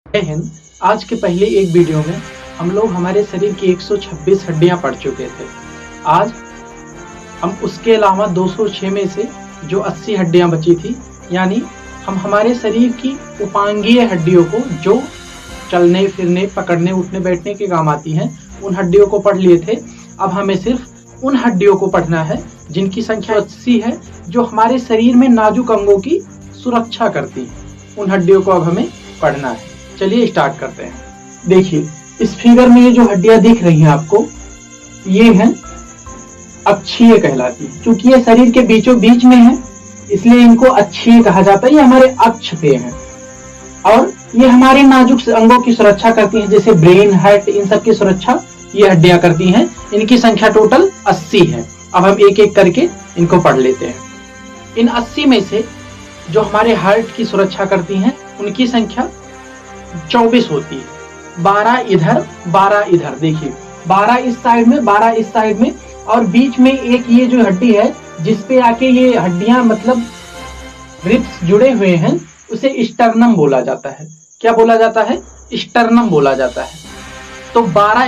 जय हिंद। आज के पहले एक वीडियो में हम लोग हमारे शरीर की 126 हड्डियां पढ़ चुके थे। आज हम उसके अलावा 206 में से जो 80 हड्डियां बची थी, यानी हम हमारे शरीर की उपांगीय हड्डियों को, जो चलने फिरने पकड़ने उठने बैठने के काम आती हैं, उन हड्डियों को पढ़ लिए थे। अब हमें सिर्फ उन हड्डियों को पढ़ना है जिनकी संख्या 80 है, जो हमारे शरीर में नाजुक अंगों की सुरक्षा करती हैं। उन हड्डियों को अब हमें पढ़ना है। चलिए स्टार्ट करते हैं। देखिए, इस फिगर में ये जो हड्डियां दिख रही हैं आपको, ये हैं अक्षीय कहलाती है। क्योंकि ये शरीर के बीचों बीच में है, इसलिए इनको अक्षीय कहा जाता है। ये हमारे अक्ष पे हैं और ये हमारे नाजुक अंगों की सुरक्षा करती हैं, जैसे ब्रेन, हार्ट, इन सब की सुरक्षा ये हड्डियां करती हैं। इनकी संख्या टोटल 80 है। अब हम एक एक करके इनको पढ़ लेते हैं। इन 80 में से जो हमारे हार्ट की सुरक्षा करती हैं, उनकी संख्या 24 होती है। 12 इधर 12 इधर। देखिए, 12 इस साइड में 12 इस साइड में, और बीच में एक ये जो हड्डी है जिसपे आके ये हड्डियां मतलब रिब्स जुड़े हुए हैं, उसे स्टर्नम बोला जाता है। क्या बोला जाता है? स्टर्नम बोला जाता है। तो 12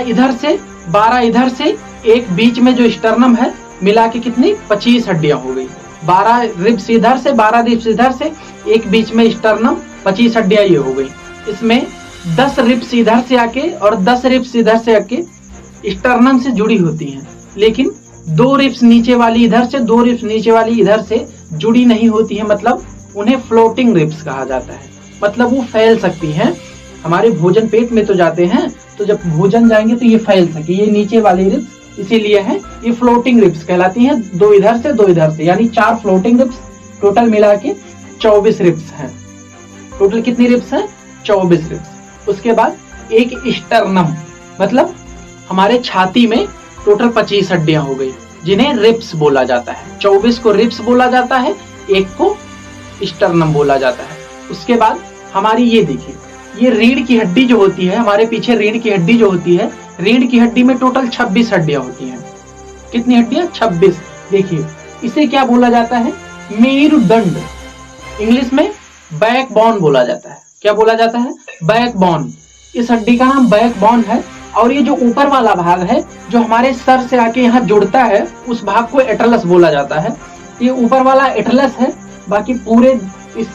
इधर से एक बीच में जो स्टर्नम है, मिला के कितनी 25 हड्डियां हो गई। 12 रिब्स इधर से 12 रिब्स इधर से, एक बीच में स्टर्नम, 25 हड्डियां ये हो गई। इसमें 10 रिब्स इधर से आके और 10 रिब्स इधर से आके स्टर्नम से जुड़ी होती हैं, लेकिन 2 रिब्स नीचे वाली इधर से 2 रिब्स नीचे वाली इधर से जुड़ी नहीं होती है। मतलब उन्हें फ्लोटिंग रिब्स कहा जाता है। मतलब वो फैल सकती हैं। हमारे भोजन पेट में तो जाते हैं, तो जब भोजन जाएंगे तो ये फैल सके। ये नीचे वाली रिब्स इसीलिए है, ये फ्लोटिंग रिब्स कहलाती हैं। 2 इधर से 2 इधर से, यानी 4 फ्लोटिंग रिब्स, टोटल मिला के 24 रिब्स हैं। टोटल कितनी रिब्स हैं? 24 रिब्स। उसके बाद एक स्टर्नम, मतलब हमारे छाती में टोटल 25 हड्डियां हो गई, जिन्हें रिब्स बोला जाता है। 24 को रिब्स बोला जाता है, एक को स्टर्नम बोला जाता है। उसके बाद हमारी ये देखिए, ये रीढ़ की हड्डी जो होती है, हमारे पीछे रीढ़ की हड्डी जो होती है, रीढ़ की हड्डी में टोटल 26 हड्डियां होती हैं। कितनी हड्डियां? 26। देखिए, इसे क्या बोला जाता है? मेरुदंड। इंग्लिश में बैकबोन बोला जाता है। क्या बोला जाता है? बैकबोन। इस हड्डी का नाम बैकबोन है। और ये जो ऊपर वाला भाग है, जो हमारे सर से आके यहाँ जुड़ता है, उस भाग को एटलस बोला जाता है। ये ऊपर वाला एटलस है। बाकी पूरे इस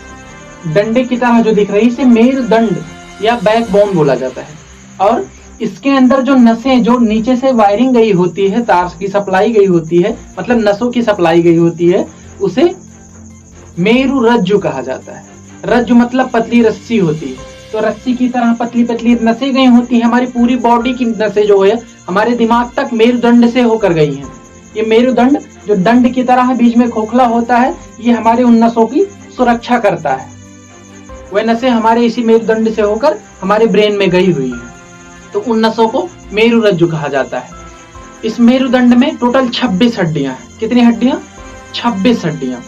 डंडे की तरह जो दिख रही है, इसे मेरुदंड या बैकबोन बोला जाता है। और इसके अंदर जो नसें, जो नीचे से वायरिंग गई होती है, तार की सप्लाई गई होती है, मतलब नसों की सप्लाई गई होती है, उसे मेरुरज्जु कहा जाता है। रज्जु मतलब पतली रस्सी होती है। तो रस्सी की तरह पतली पतली नसें गई होती है। हमारी पूरी बॉडी की नसें जो है, हमारे दिमाग तक मेरुदंड से होकर गई हैं। ये मेरुदंड जो दंड की तरह बीच में खोखला होता है, ये हमारे उन नसों की सुरक्षा करता है। वह नसें हमारे इसी मेरुदंड से होकर हमारे ब्रेन में गई हुई है, तो उन नसों को मेरुरज्जु कहा जाता है। इस मेरुदंड में टोटल 26 हड्डियां हैं। कितनी हड्डियां? 26 हड्डियां।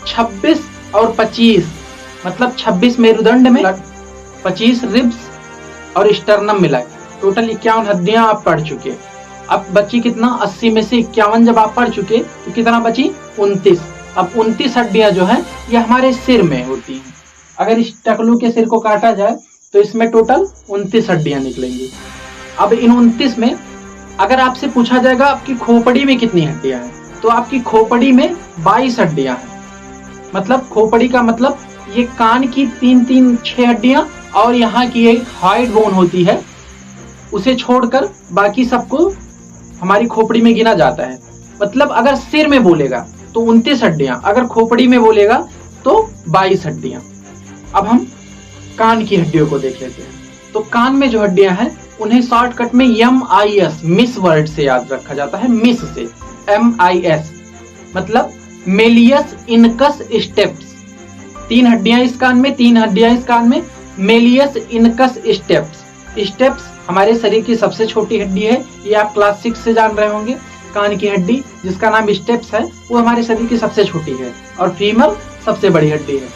26 और 25, मतलब 26 मेरुदंड में 25 रिब्स और स्टर्नम मिला के टोटल 51 हड्डियां आप पढ़ चुके। अब बची कितना? 80 में से 51 जब आप पढ़ चुके तो कितना बची? 29। अब 29 हड्डियां जो है, ये हमारे सिर में होती हैं। अगर इस टकलू के सिर को काटा जाए तो इसमें टोटल 29 हड्डियां निकलेंगी। अब इन 29 में अगर आपसे पूछा जाएगा आपकी खोपड़ी में कितनी हड्डियां हैं, तो आपकी खोपड़ी में 22 हड्डियां हैं। मतलब खोपड़ी का मतलब ये कान की 6 हड्डियां और यहाँ की एक हाइड बोन होती है, उसे छोड़कर बाकी सबको हमारी खोपड़ी में गिना जाता है। मतलब अगर सिर में बोलेगा तो 29 हड्डियां, अगर खोपड़ी में बोलेगा तो 22 हड्डियां। अब हम कान की हड्डियों को देख लेते हैं। तो कान में जो हड्डियां हैं, उन्हें शॉर्टकट में MIS, मिस वर्ड से याद रखा जाता है। मिस से MIS मतलब मेलियस इनकस स्टेप्स। 3 हड्डियां इस कान में, 3 हड्डियां इस कान में, मेलियस इनकस स्टेप्स। स्टेप्स हमारे शरीर की सबसे छोटी हड्डी है, ये आप क्लास 6 से जान रहे होंगे। कान की हड्डी जिसका नाम स्टेप्स है, वो हमारे शरीर की सबसे छोटी है और फीमर सबसे बड़ी हड्डी है।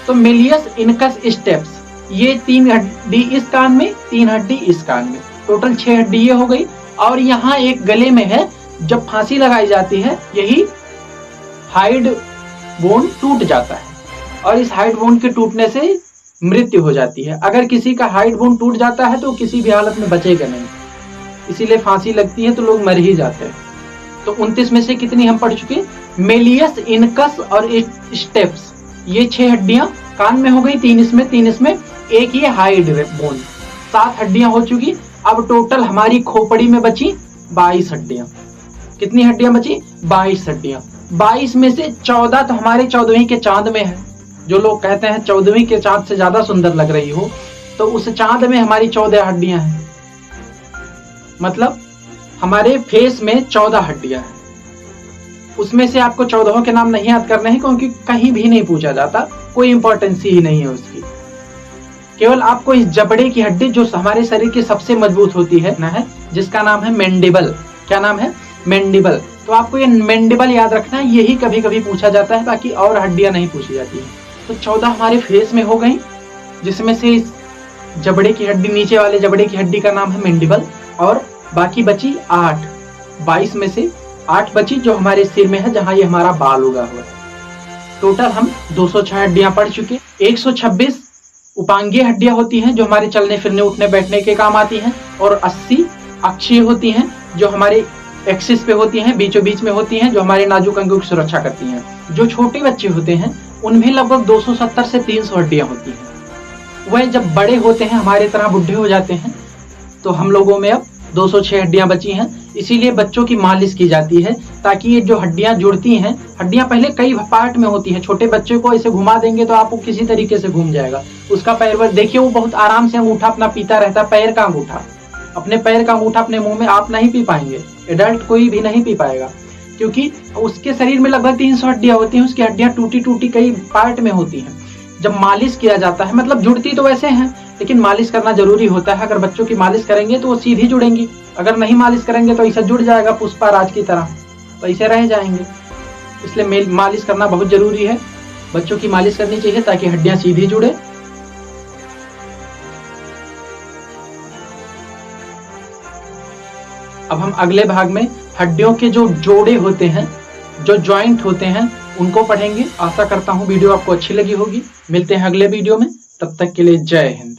तो मेलियस इनकस स्टेप्स, ये 3 हड्डी इस कान में, 3 हड्डी इस कान में, टोटल 6 हड्डी ये हो गई। और यहाँ एक गले में है, जब फांसी लगाई जाती है, यही हाइड बोन टूट जाता है और इस हाइड बोन के टूटने से मृत्यु हो जाती है। अगर किसी का हाइट बोन टूट जाता है तो किसी भी हालत में बचेगा नहीं, इसीलिए फांसी लगती है तो लोग मर ही जाते हैं। तो 29 में से कितनी हम पढ़ चुके? मेलियस, इनकस और स्टेप्स, ये 6 हड्डियां कान में हो गई, 3 इसमें, 3 इसमें, एक ये हाइड बोन, 7 हड्डियां हो चुकी। अब टोटल हमारी खोपड़ी में बची 22 हड्डियां। कितनी हड्डियां बची? 22 हड्डियां। 22 में से 14 तो हमारे 14वीं के चांद में है। जो लोग कहते हैं 14वीं के चांद से ज्यादा सुंदर लग रही हो, तो उस चांद में हमारी 14 हड्डियां हैं। मतलब हमारे फेस में 14 हड्डियां हैं। उसमें से आपको 14 के नाम नहीं याद करने हैं, क्योंकि कहीं भी नहीं पूछा जाता, कोई इंपॉर्टेंस ही नहीं है उसकी। केवल आपको इस जबड़े की हड्डी जो हमारे शरीर की सबसे मजबूत होती है जिसका नाम है मैंडिबल। क्या नाम है? मैंडिबल। तो आपको ये मैंडिबल याद रखना है, यही कभी कभी पूछा जाता है, बाकी और हड्डियां नहीं पूछी जाती है। तो 14 हमारे फेस में हो गई, जिसमें से इस जबड़े की हड्डी, नीचे वाले जबड़े की हड्डी का नाम है मैंडिबल, और बाकी बची 8। 22 में से 8 बची जो हमारे सिर में है, जहां ये हमारा बाल उगा हुआ है। टोटल हम 206 हड्डियां पढ़ चुके। 126 उपांगीय हड्डियां होती हैं जो हमारे चलने फिरने उठने बैठने के काम आती हैं, और 80 अक्षीय होती हैं जो हमारे एक्सिस पे होती हैं, बीचों बीच में होती हैं, जो हमारे नाजुक अंगों की सुरक्षा करती हैं। जो छोटे बच्चे होते हैं उनमें लगभग 270 से 300 हड्डियां होती हैं। वह जब बड़े होते हैं, हमारे तरह बुढ़े हो जाते हैं, तो हम लोगों में अब 206 हड्डियां बची हैं। इसीलिए बच्चों की मालिश की जाती है, ताकि ये जो हड्डियां जुड़ती हैं, हड्डियां पहले कई पार्ट में होती हैं। छोटे बच्चे को ऐसे घुमा देंगे तो आपको किसी तरीके से घूम जाएगा। उसका पैर देखिए, वो बहुत आराम से अंगूठा अपना पीता रहता है। पैर का अंगूठा, अपने पैर का अंगूठा अपने मुंह में आप नहीं पी पाएंगे, एडल्ट कोई भी नहीं पी पाएगा, क्योंकि उसके शरीर में लगभग 300 हड्डियां होती हैं। उसकी हड्डियां टूटी टूटी कई पार्ट में होती हैं। जब मालिश किया जाता है, मतलब जुड़ती तो वैसे हैं, लेकिन मालिश करना जरूरी होता है। अगर बच्चों की मालिश करेंगे तो वो सीधी जुड़ेंगी, अगर नहीं मालिश करेंगे तो ऐसा जुड़ जाएगा पुष्पाराज की तरह, तो ऐसे रह जाएंगे। इसलिए मालिश करना बहुत जरूरी है। बच्चों की मालिश करनी चाहिए ताकि हड्डियां सीधी जुड़े। अब हम अगले भाग में हड्डियों के जो जोड़े होते हैं, जो जॉइंट होते हैं, उनको पढ़ेंगे। आशा करता हूं वीडियो आपको अच्छी लगी होगी। मिलते हैं अगले वीडियो में, तब तक के लिए जय हिंद।